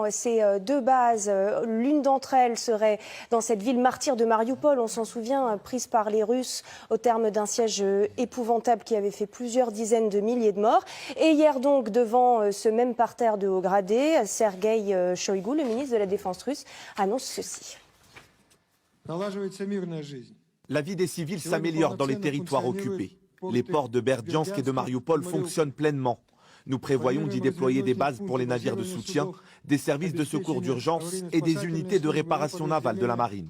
Ces deux bases, l'une d'entre elles serait dans cette ville martyre de Marioupol, on s'en souvient, prise par les Russes au terme d'un siège épouvantable qui avait fait plusieurs dizaines de milliers de morts. Et hier donc, devant ce même parterre de haut gradé, Sergueï Shoïgu, le ministre de la Défense russe, annonce ceci. La vie des civils s'améliore dans les territoires occupés. Les ports de Berdiansk et de Marioupol fonctionnent pleinement. Nous prévoyons d'y déployer des bases pour les navires de soutien, des services de secours d'urgence et des unités de réparation navale de la marine.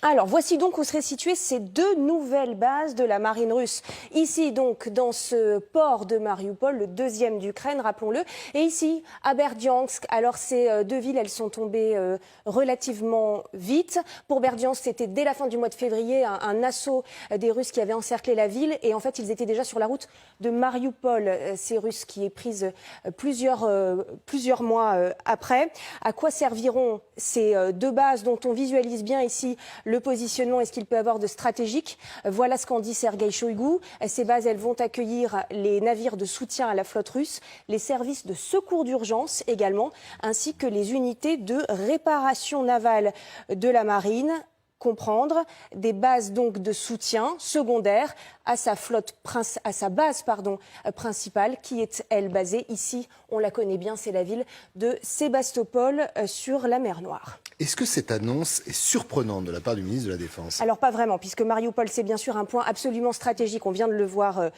Alors, voici donc où seraient situées ces deux nouvelles bases de la marine russe. Ici, donc, dans ce port de Marioupol, le deuxième d'Ukraine, rappelons-le. Et ici, à Berdiansk. Alors, ces deux villes, elles sont tombées relativement vite. Pour Berdiansk, c'était dès la fin du mois de février un assaut des Russes qui avaient encerclé la ville. Et en fait, ils étaient déjà sur la route de Marioupol, ces Russes, qui est prise plusieurs mois après. À quoi serviront ces deux bases dont on visualise bien ici le positionnement et ce qu'il peut avoir de stratégique? Voilà ce qu'en dit Sergueï Shoïgu. Ces bases, elles vont accueillir les navires de soutien à la flotte russe, les services de secours d'urgence également, ainsi que les unités de réparation navale de la marine. Comprendre des bases donc de soutien secondaires à sa base principale qui est elle basée ici. On la connaît bien, c'est la ville de Sébastopol sur la mer Noire. Est-ce que cette annonce est surprenante de la part du ministre de la Défense? Alors pas vraiment, puisque Marioupol, c'est bien sûr un point absolument stratégique. On vient de le voir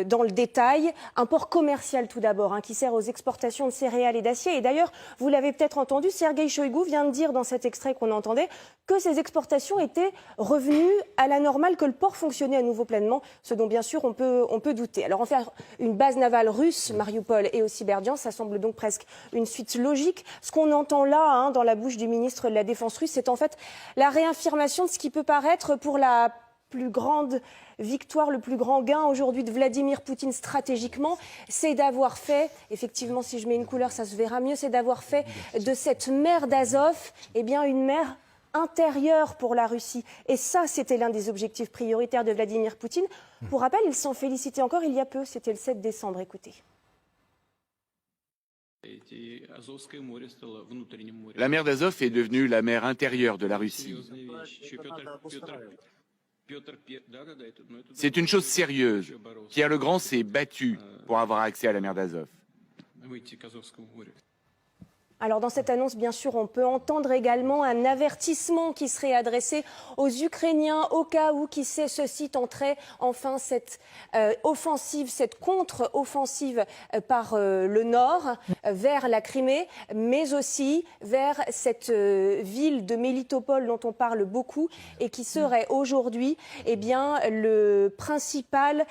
dans le détail. Un port commercial tout d'abord, qui sert aux exportations de céréales et d'acier. Et d'ailleurs, vous l'avez peut-être entendu, Sergueï Shoïgu vient de dire dans cet extrait qu'on entendait que ces exportations étaient revenues à la normale, que le port fonctionnait à nouveau pleinement, ce dont bien sûr on peut douter. Alors en faire une base navale russe, Marioupol et aussi Berdiansk, ça semble donc presque une suite logique. Ce qu'on entend là, dans la bouche du ministre de la Défense russe, c'est en fait la réaffirmation de ce qui peut paraître pour la plus grande victoire, le plus grand gain aujourd'hui de Vladimir Poutine stratégiquement, c'est d'avoir fait, effectivement si je mets une couleur ça se verra mieux, c'est d'avoir fait de cette mer d'Azov une mer intérieure pour la Russie. Et ça, c'était l'un des objectifs prioritaires de Vladimir Poutine. Pour rappel, il s'en félicitait encore il y a peu, c'était le 7 décembre, écoutez. La mer d'Azov est devenue la mer intérieure de la Russie. C'est une chose sérieuse. Pierre le Grand s'est battu pour avoir accès à la mer d'Azov. Alors dans cette annonce, bien sûr, on peut entendre également un avertissement qui serait adressé aux Ukrainiens au cas où, qui sait, ceux-ci tenteraient enfin cette offensive, cette contre-offensive par le nord vers la Crimée, mais aussi vers cette ville de Mélitopol dont on parle beaucoup et qui serait aujourd'hui le principal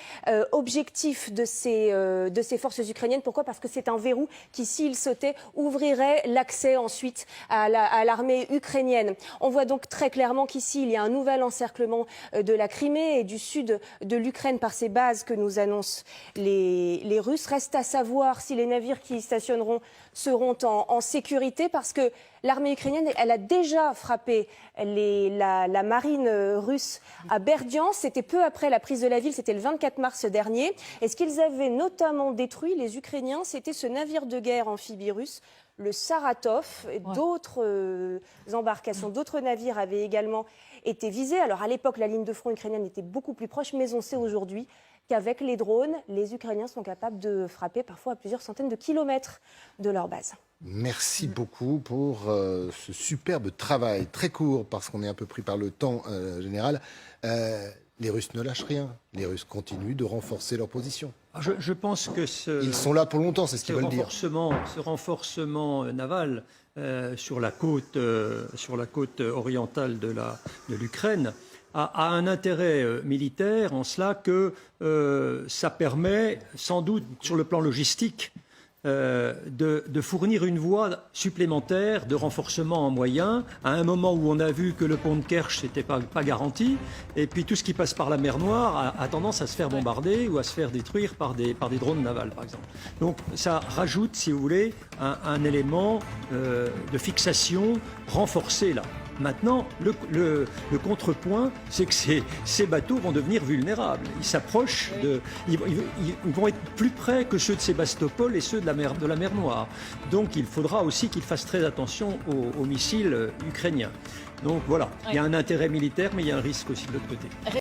objectif de ces forces ukrainiennes. Pourquoi? Parce que c'est un verrou qui, s'il sautait, ouvrirait l'accès ensuite à l'armée ukrainienne. On voit donc très clairement qu'ici, il y a un nouvel encerclement de la Crimée et du sud de l'Ukraine par ces bases que nous annoncent les Russes. Reste à savoir si les navires qui y stationneront seront en sécurité, parce que l'armée ukrainienne, elle a déjà frappé la marine russe à Berdiansk. C'était peu après la prise de la ville, c'était le 24 mars dernier. Et ce qu'ils avaient notamment détruit, les Ukrainiens, c'était ce navire de guerre amphibie russe, le Saratov. D'autres embarcations, d'autres navires avaient également été visés. Alors à l'époque, la ligne de front ukrainienne était beaucoup plus proche, mais on sait aujourd'hui qu'avec les drones, les Ukrainiens sont capables de frapper parfois à plusieurs centaines de kilomètres de leur base. Merci beaucoup pour ce superbe travail. Très court, parce qu'on est un peu pris par le temps général. Les Russes ne lâchent rien. Les Russes continuent de renforcer leur position. Je pense que ils sont là pour longtemps, c'est ce qu'ils veulent dire. Ce renforcement naval sur la côte orientale de l'Ukraine a un intérêt militaire en cela que ça permet, sans doute sur le plan logistique, de fournir une voie supplémentaire de renforcement en moyens, à un moment où on a vu que le pont de Kerch n'était pas garanti, et puis tout ce qui passe par la mer Noire a tendance à se faire bombarder ou à se faire détruire par des drones navals, par exemple. Donc ça rajoute, si vous voulez, un élément de fixation renforcé là. Maintenant, le contrepoint, c'est que ces bateaux vont devenir vulnérables. Ils s'approchent ils vont être plus près que ceux de Sébastopol et ceux de la mer Noire. Donc il faudra aussi qu'ils fassent très attention aux missiles ukrainiens. Donc voilà, il y a un intérêt militaire, mais il y a un risque aussi de l'autre côté.